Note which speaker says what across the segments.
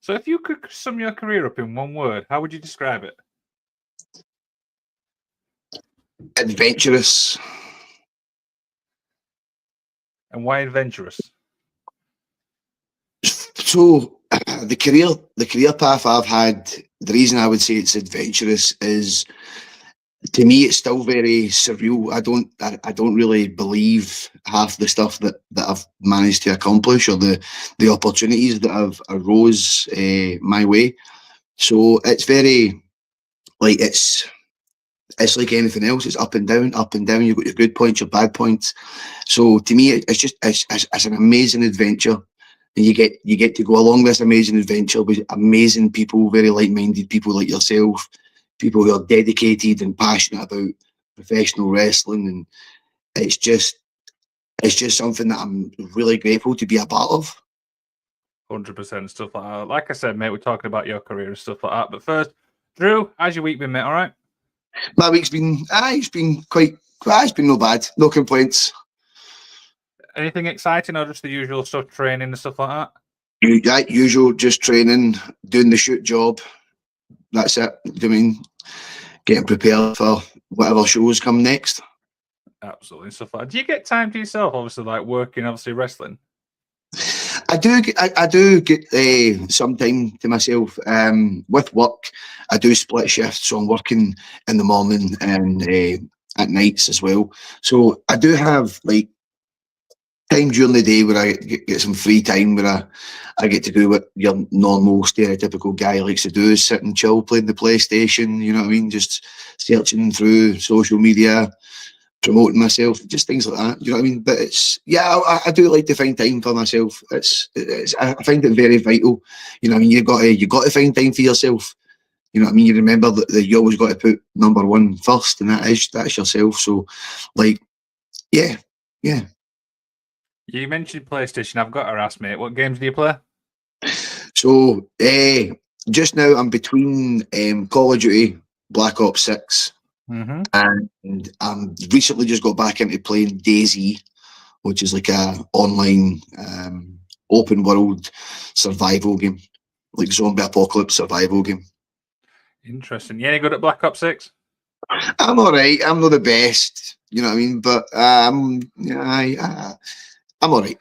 Speaker 1: So if you could sum your career up in one word, how would you describe it?
Speaker 2: Adventurous.
Speaker 1: And why adventurous?
Speaker 2: So the career path I've had, the reason I would say it's adventurous is, to me, it's still very surreal. I don't really believe half the stuff that I've managed to accomplish, or the opportunities that have arose my way. So it's very, like, it's like anything else. It's up and down, up and down. You've got your good points, your bad points. So to me, it's an amazing adventure, and you get to go along this amazing adventure with amazing people, very like-minded people like yourself, people who are dedicated and passionate about professional wrestling, and it's just something that I'm really grateful to be a part of.
Speaker 1: 100% stuff like that. Like I said, mate, we're talking about your career and stuff like that. But first, Drew, how's your week been, mate? All right?
Speaker 2: My week's been, it's been it's been no bad, no complaints.
Speaker 1: Anything exciting, or just the usual stuff, training and stuff like
Speaker 2: that? Usual, just training, doing the shoot job. That's it. I mean, getting prepared for whatever shows come next.
Speaker 1: Absolutely, stuff like that. Do you get time to yourself, obviously, like working, obviously wrestling?
Speaker 2: I do get some time to myself. With work, I do split shifts, so I'm working in the morning and at nights as well. So I do have like time during the day where I get some free time, where I get to do what your normal stereotypical guy likes to do, is sit and chill, playing the PlayStation, you know what I mean? Just searching through social media, promoting myself, just things like that, you know what I mean? But it's, yeah, I do like to find time for myself. I find it very vital, you know what I mean? You got to find time for yourself. You know what I mean? You remember that you always got to put number one first, and that's yourself. So, like, yeah.
Speaker 1: You mentioned PlayStation. I've got to ask, mate, what games do you play?
Speaker 2: So, just now I'm between Call of Duty, Black Ops 6, and I'm recently just got back into playing DayZ, which is like a online open world survival game, like zombie apocalypse survival game.
Speaker 1: Interesting. You any good at Black Ops 6?
Speaker 2: I'm all right. I'm not the best, you know what I mean? But I'm all right.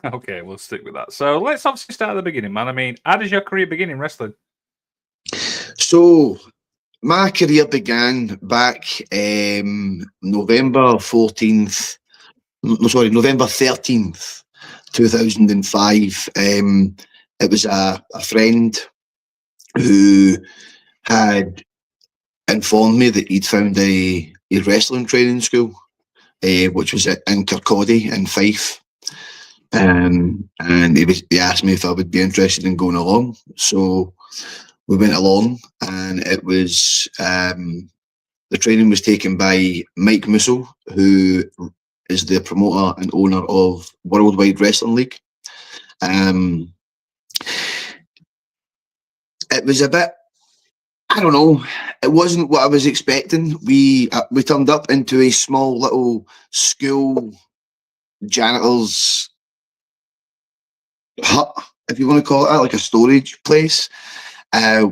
Speaker 1: Okay, we'll stick with that. So let's obviously start at the beginning, man. I mean, how does your career begin in wrestling?
Speaker 2: So my career began back November 13th, 2005. It was a friend who had informed me that he'd found a wrestling training school, which was in Kirkcaldy in Fife. And he asked me if I would be interested in going along. So we went along, and it was the training was taken by Mike Musso, who is the promoter and owner of Worldwide Wrestling League. It was a bit, I don't know, it wasn't what I was expecting. We turned up into a small little school janitor's hut, if you want to call it that, like a storage place.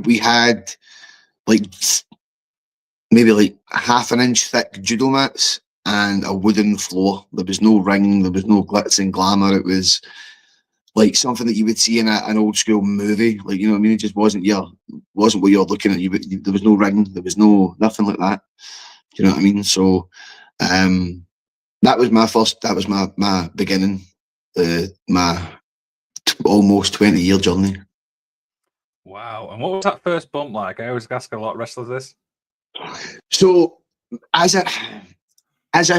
Speaker 2: We had like maybe like a half an inch thick judo mats and a wooden floor. There was no ring, there was no glitz and glamour. It was like something that you would see in an old school movie. Like, you know what I mean? It just wasn't what you're looking at. There was no ring, there was nothing like that. Do you know what I mean? So that was my beginning, my almost 20-year journey.
Speaker 1: Wow. And what was that first bump like? I always ask a lot of wrestlers this.
Speaker 2: So as a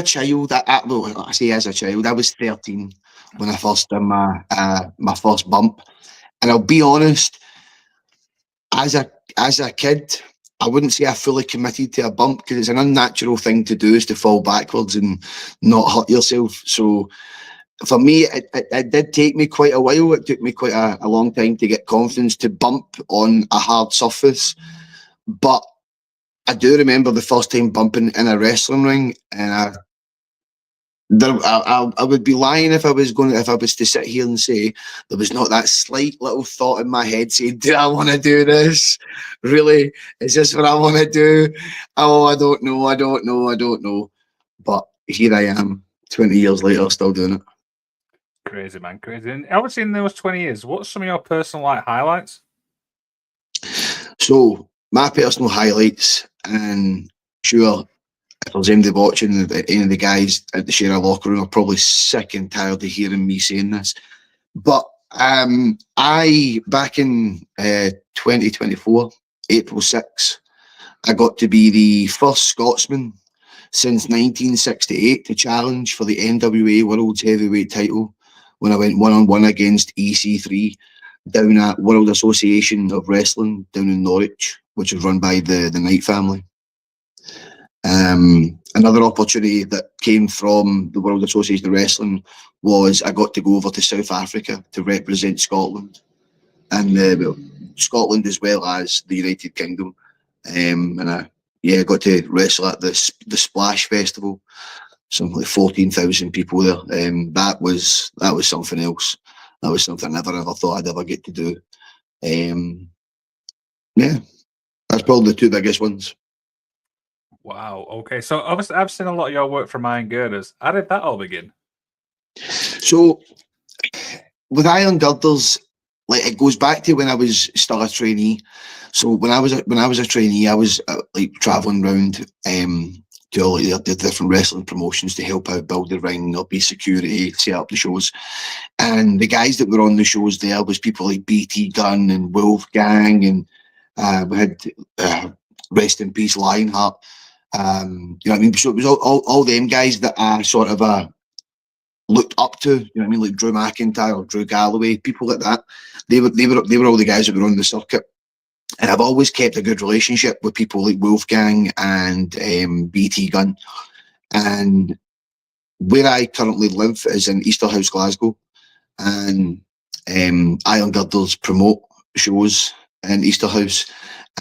Speaker 2: child, I say as a child, I was 13 when I first done my first bump. And I'll be honest, as a kid, I wouldn't say I fully committed to a bump, because it's an unnatural thing to do, is to fall backwards and not hurt yourself. So for me, it did take me quite a while. It took me quite a long time to get confidence to bump on a hard surface. But I do remember the first time bumping in a wrestling ring, and I would be lying if I was to sit here and say there was not that slight little thought in my head saying, "Do I want to do this? Really? Is this what I want to do? Oh, I don't know. I don't know. I don't know." But here I am, 20 years later, still doing it.
Speaker 1: Crazy, man, crazy. And obviously, in those 20 years, what's some of your personal highlights?
Speaker 2: So my personal highlights, and sure, if there's anybody watching, any of the guys at the Share locker room are probably sick and tired of hearing me saying this. But I back in 2024, April 6th, I got to be the first Scotsman since 1968 to challenge for the NWA World Heavyweight title when I went one-on-one against EC3 down at World Association of Wrestling down in Norwich, which was run by the Knight family. Another opportunity that came from the World Association of Wrestling was I got to go over to South Africa to represent Scotland, and Scotland as well as the United Kingdom. And I got to wrestle at the Splash Festival, something like 14,000 people there. That was something else. That was something I never ever thought I'd ever get to do. That's probably the two biggest ones.
Speaker 1: Wow. Okay. So obviously, I've seen a lot of your work from Iron Girders. How did that all begin?
Speaker 2: So with Iron Girders, like, it goes back to when I was still a trainee. So when I was a trainee, I was like traveling around to all the different wrestling promotions to help out build the ring, or be security, set up the shows. And the guys that were on the shows there was people like BT Gunn and Wolfgang, and we had rest in peace Lionheart. You know what I mean? So it was all them guys that I sort of looked up to. You know what I mean? Like Drew McIntyre or Drew Galloway, people like that. They were all the guys that were on the circuit. And I've always kept a good relationship with people like Wolfgang and BT Gunn. And where I currently live is in Easterhouse, Glasgow, and Iron Girders promote shows in Easterhouse,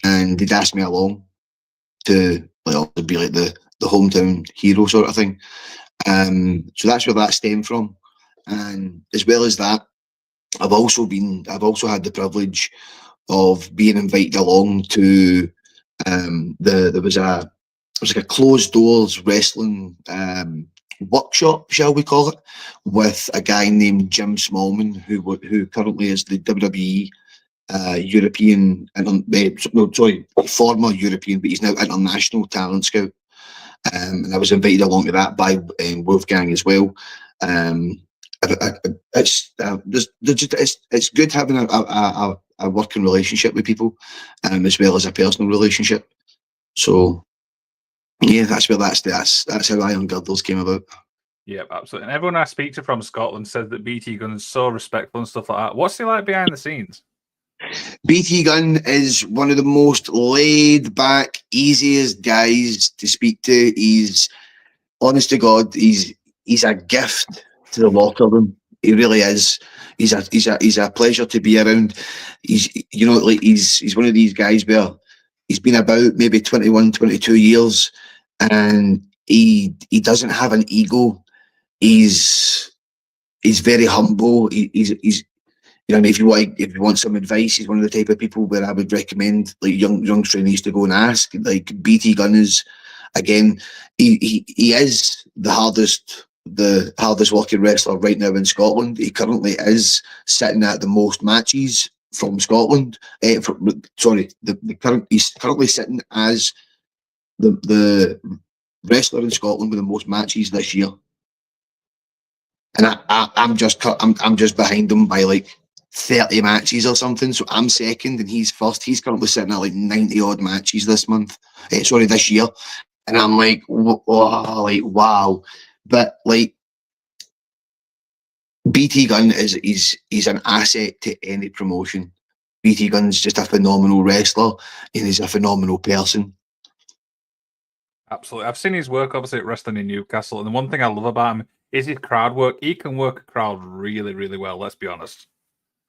Speaker 2: and they'd ask me along to be like the hometown hero sort of thing. So that's where that stemmed from. And as well as that, I've also had the privilege of being invited along to there was like a closed doors wrestling workshop, shall we call it, with a guy named Jim Smallman, who currently is the WWE European, former European, but he's now international talent scout. And I was invited along to that by Wolfgang as well. It's good having a working relationship with people, as well as a personal relationship. So yeah, that's how Iron Girders came about.
Speaker 1: Yep, absolutely. And everyone I speak to from Scotland says that BT Gunn is so respectful and stuff like that. What's he like behind the scenes?
Speaker 2: BT Gunn is one of the most laid back, easiest guys to speak to. He's, honest to God, he's a gift to the locker room. He really is. He's a pleasure to be around. He's one of these guys where he's been about maybe 21, 22 years, and he doesn't have an ego. He's very humble. He's you know, I mean, if you want some advice, he's one of the type of people where I would recommend like young trainees to go and ask. Like BT Gunn is, again, he is the hardest working wrestler right now in Scotland. He currently is sitting at the most matches from Scotland. He's currently sitting as the wrestler in Scotland with the most matches this year. And I'm just behind him by like 30 matches or something. So I'm second and he's first. He's currently sitting at like 90 odd matches this year. And I'm like, wow. But like, BT Gunn he's an asset to any promotion. BT Gunn's just a phenomenal wrestler, and he's a phenomenal person.
Speaker 1: Absolutely. I've seen his work, obviously, at Wrestling in Newcastle. And the one thing I love about him is his crowd work. He can work a crowd really, really well, let's be honest.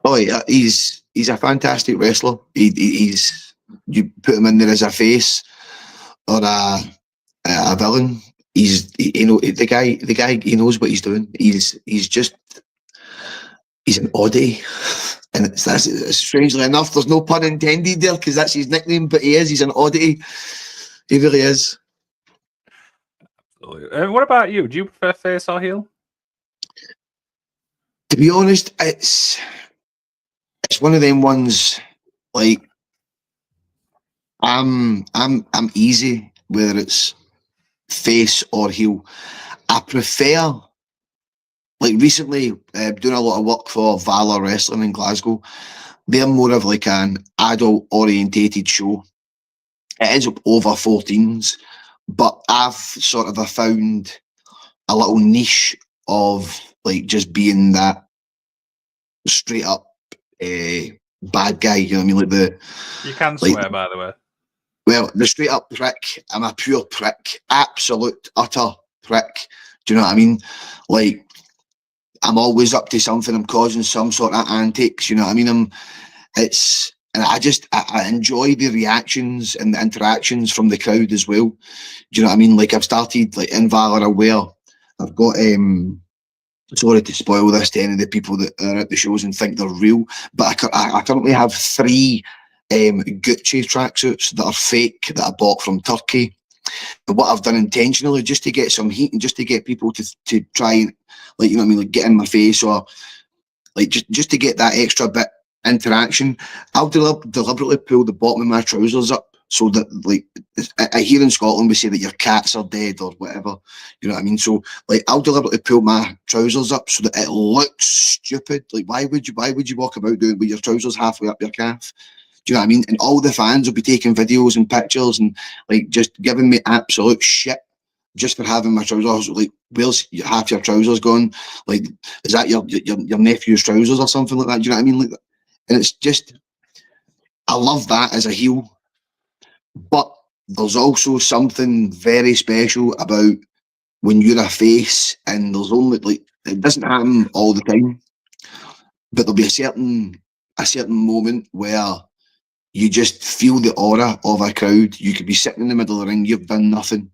Speaker 2: Oh, yeah, he's a fantastic wrestler. He's, you put him in there as a face or a villain, you know, the guy, he knows what he's doing. He's an oddie. And that's strangely enough, there's no pun intended there because that's his nickname, but he's an oddity. He really is.
Speaker 1: And what about you? Do you prefer face or heel?
Speaker 2: To be honest, it's one of them ones. Like I'm easy whether it's face or heel. I prefer, like recently, doing a lot of work for Valor Wrestling in Glasgow. They're more of like an adult orientated show. It is over 14s, but I've sort of found a little niche of like just being that straight up bad guy. You know what I mean? Like
Speaker 1: You can
Speaker 2: like,
Speaker 1: swear, by the way.
Speaker 2: well, the straight up prick. I'm a pure prick, absolute utter prick. Do you know what I mean? Like I'm always up to something. I'm causing some sort of antics. You know what I mean? And I enjoy the reactions and the interactions from the crowd as well. Do you know what I mean? Like I've started like in Valor Aware. I've got sorry to spoil this to any of the people that are at the shows and think they're real, but I currently have 3 Gucci tracksuits that are fake that I bought from Turkey. And what I've done intentionally, just to get some heat and just to get people to try and, like, you know what I mean, like get in my face or like just to get that extra bit interaction, I'll deliberately pull the bottom of my trousers up so that, like, I hear in Scotland we say that your cats are dead or whatever, you know what I mean? So like I'll deliberately pull my trousers up so that it looks stupid. Like why would you walk about doing with your trousers halfway up your calf? Do you know what I mean? And all the fans will be taking videos and pictures and like just giving me absolute shit just for having my trousers. Like, where's half your trousers gone? Like, is that your nephew's trousers or something like that? Do you know what I mean? Like, and it's just, I love that as a heel, but there's also something very special about when you're a face, and there's only like it doesn't happen all the time, but there'll be a certain moment where you just feel the aura of a crowd. You could be sitting in the middle of the ring, you've done nothing.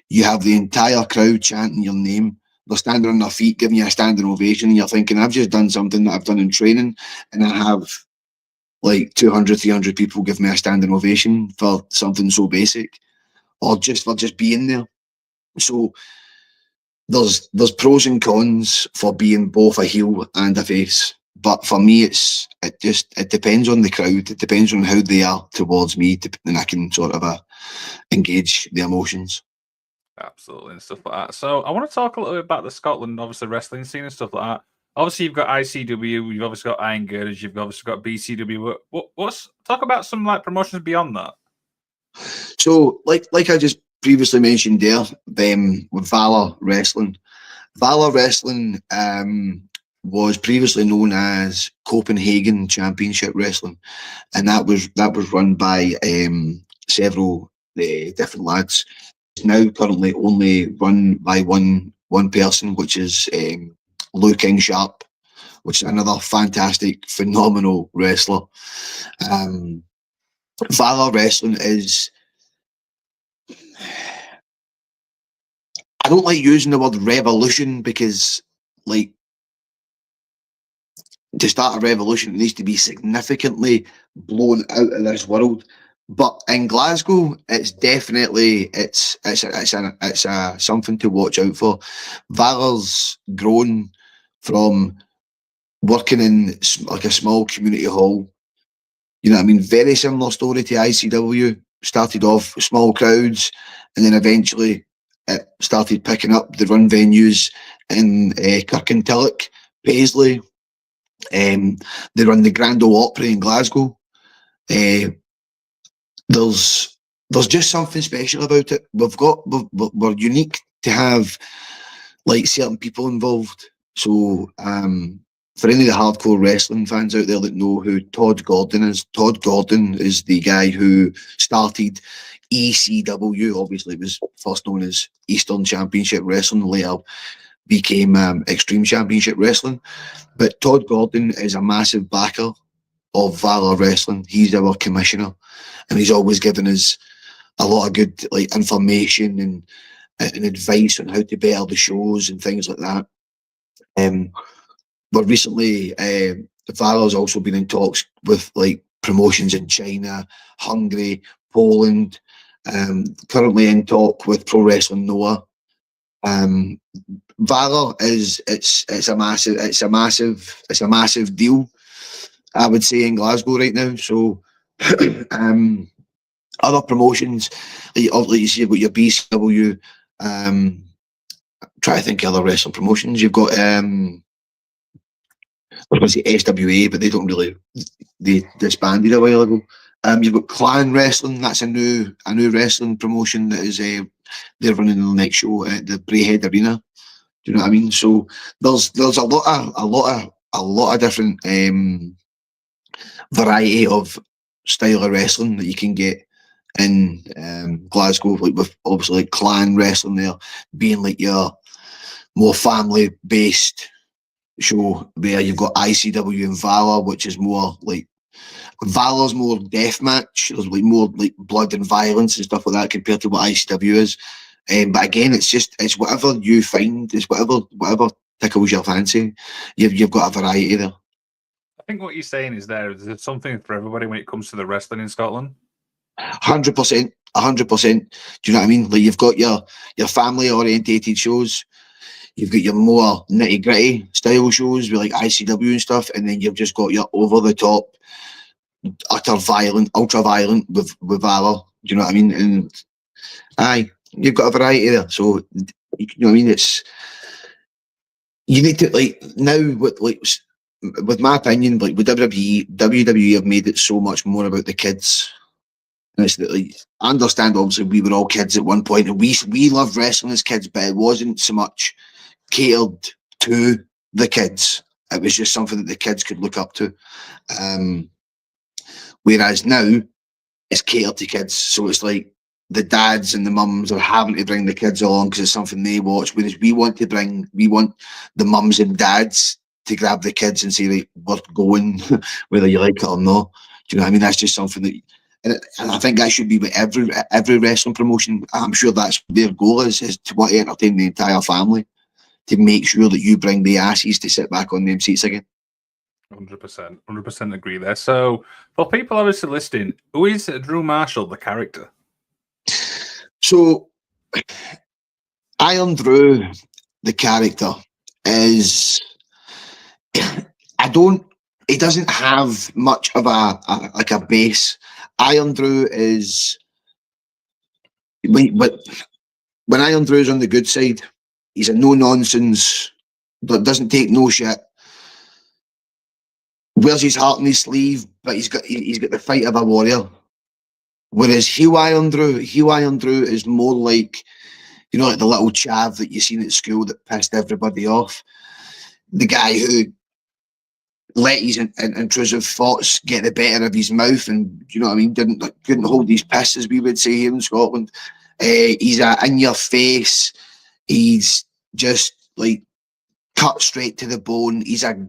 Speaker 2: You have the entire crowd chanting your name. They're standing on their feet, giving you a standing ovation, and you're thinking, I've just done something that I've done in training, and I have like 200, 300 people give me a standing ovation for something so basic, or just for just being there. So there's pros and cons for being both a heel and a face. But for me, it depends on the crowd. It depends on how they are towards me, and I can sort of engage the emotions.
Speaker 1: Absolutely, and stuff like that. So I want to talk a little bit about the Scotland, obviously, wrestling scene and stuff like that. Obviously, you've got ICW, you've obviously got Iron Girders, you've obviously got BCW. What's talk about some like promotions beyond that?
Speaker 2: So, like I just previously mentioned there, with Valor Wrestling. Valor Wrestling was previously known as Copenhagen Championship Wrestling, and that was run by several different lads. It's now currently only run by one person, which is Lou King Sharp, which is another fantastic, phenomenal wrestler. Um, Valor Wrestling is, I don't like using the word revolution because, like, to start a revolution, it needs to be significantly blown out of this world. But in Glasgow, it's definitely it's something to watch out for. Valor's grown from working in like a small community hall. You know what I mean? Very similar story to ICW. Started off with small crowds, and then eventually it started picking up. The run venues in Kirkintilloch, Paisley. They run the Grand Ole Opry in Glasgow. Uh, there's just something special about it. We're unique to have like certain people involved. So for any of the hardcore wrestling fans out there that know who Todd Gordon is the guy who started ECW. Obviously, it was first known as Eastern Championship Wrestling, later became Extreme Championship Wrestling. But Todd Gordon is a massive backer of Valor Wrestling. He's our commissioner, and he's always given us a lot of good like information and and advice on how to better the shows and things like that. But recently, Valor's also been in talks with like promotions in China, Hungary, Poland. Currently in talk with Pro Wrestling Noah. Valor is it's a massive deal, I would say, in Glasgow right now. So other promotions, like you see, you've got your BCW. Try to think of other wrestling promotions. You've got I was going to say SWA, but they disbanded a while ago. You've got Clan Wrestling. That's a new wrestling promotion that is they're running the next show at the Brayhead Arena. Do you know what I mean? So there's a lot of different variety of style of wrestling that you can get in Glasgow, like with obviously like Clan Wrestling there being like your more family based show, where you've got ICW and Valor, which is more like Valor's more deathmatch. There's like more like blood and violence and stuff like that compared to what ICW is. But again, it's whatever you find. It's whatever tickles your fancy. You've got a variety there.
Speaker 1: I think what you're saying is there's something for everybody when it comes to the wrestling in Scotland.
Speaker 2: 100%, 100%. Do you know what I mean? Like you've got your family orientated shows. You've got your more nitty gritty style shows with like ICW and stuff, and then you've just got your over the top, ultra violent with Valor. Do you know what I mean? And aye, you've got a variety there. So you know what I mean? It's you need to like now with my opinion, like with WWE have made it so much more about the kids. And it's that, like, I understand obviously we were all kids at one point and we loved wrestling as kids, but it wasn't so much catered to the kids. It was just something that the kids could look up to. Whereas now it's catered to kids. So it's like the dads and the mums are having to bring the kids along because it's something they watch. Whereas we want the mums and dads to grab the kids and say, right, we're going, whether you like it or not. Do you know what I mean? That's just something that, and I think that should be with every wrestling promotion. I'm sure that's their goal is to want to entertain the entire family, to make sure that you bring the asses to sit back on them seats again.
Speaker 1: 100% agree there. So, for people obviously listening, who is Drew Marshall, the character?
Speaker 2: So, Iron Drew, the character, is he doesn't have much of a base. Iron Drew is when Iron Drew's on the good side, he's a no nonsense, but doesn't take no shit. Wears his heart on his sleeve, but he's got the fight of a warrior. Whereas Hugh Iron Drew is more like, you know, like the little chav that you seen at school that pissed everybody off. The guy who let his intrusive thoughts get the better of his mouth, and you know what I mean, couldn't hold his piss, as we would say here in Scotland. He's in your face. He's just like cut straight to the bone. He's a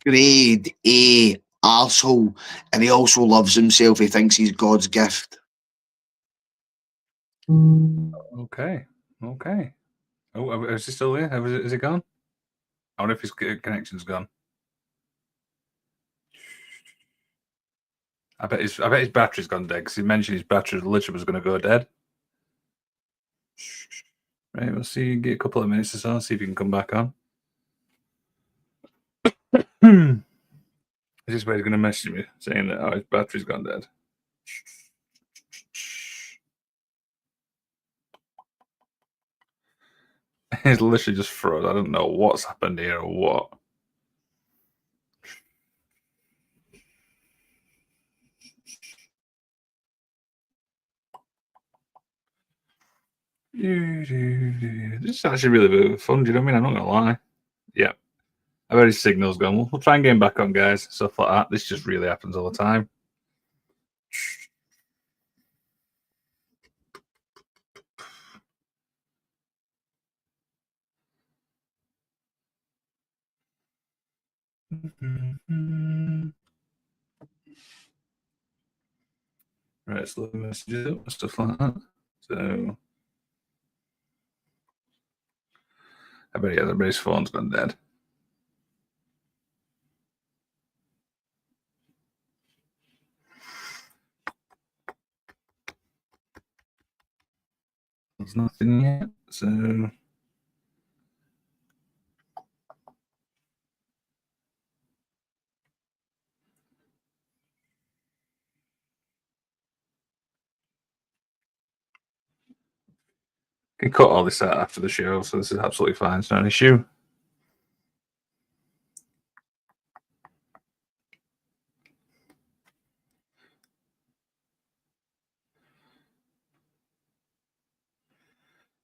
Speaker 2: grade A arsehole, and he also loves himself. He thinks he's God's gift.
Speaker 1: Okay. Oh, is he still there? Is he gone? I wonder if his connection's gone. I bet his battery's gone dead because he mentioned his battery literally was going to go dead. Right, we'll see. Get a couple of minutes or so. See if you can come back on. Is this where he's going to message me saying that his battery's gone dead? He's literally just froze. I don't know what's happened here or what. This is actually really fun. Do you know what I mean? I'm not going to lie. Yeah. I bet his signal's gone. We'll try and get him back on, guys. Stuff like that. This just really happens all the time. Right, slow messages up and stuff like that. So I bet everybody's phone's gone dead. There's nothing yet, so. Can cut all this out after the show, so this is absolutely fine. It's not an issue.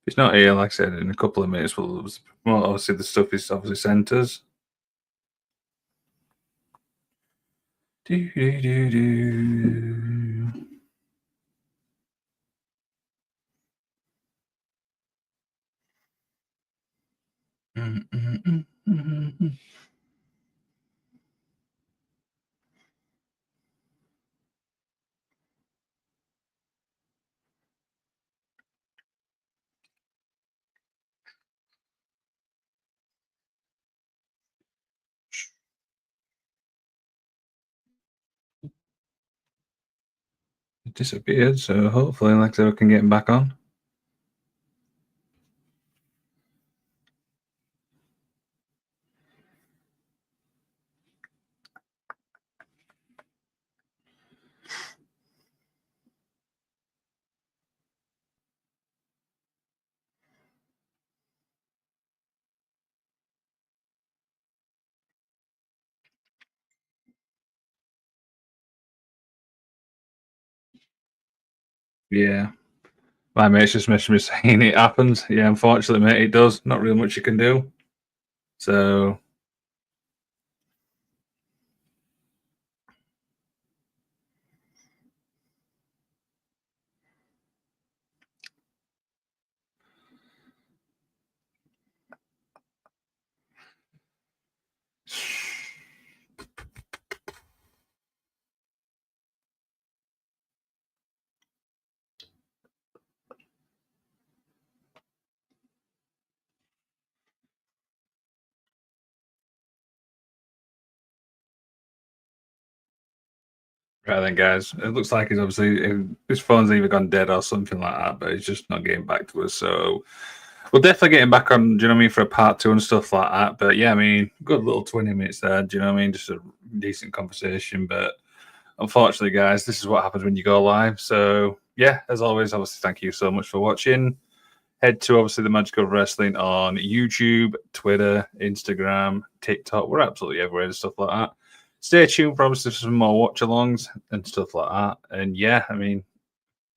Speaker 1: If he's not here, like I said, in a couple of minutes, well, obviously the stuff is obviously sent us. Do, do, do, do. It disappeared, so hopefully, like I said, we can get him back on. Yeah. My mate's just messaged me saying it happens. Yeah, unfortunately, mate, it does. Not really much you can do. So. Right then, guys. It looks like he's obviously his phone's either gone dead or something like that, but he's just not getting back to us. So we'll definitely get him back on. Do you know what I mean, for a part 2 and stuff like that? But yeah, I mean, good little 20 minutes there. Do you know what I mean? Just a decent conversation. But unfortunately, guys, this is what happens when you go live. So yeah, as always, obviously, thank you so much for watching. Head to obviously the Magic of Wrestling on YouTube, Twitter, Instagram, TikTok. We're absolutely everywhere and stuff like that. Stay tuned for obviously some more watch alongs and stuff like that. And yeah, I mean,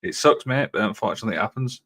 Speaker 1: it sucks, mate, but unfortunately it happens.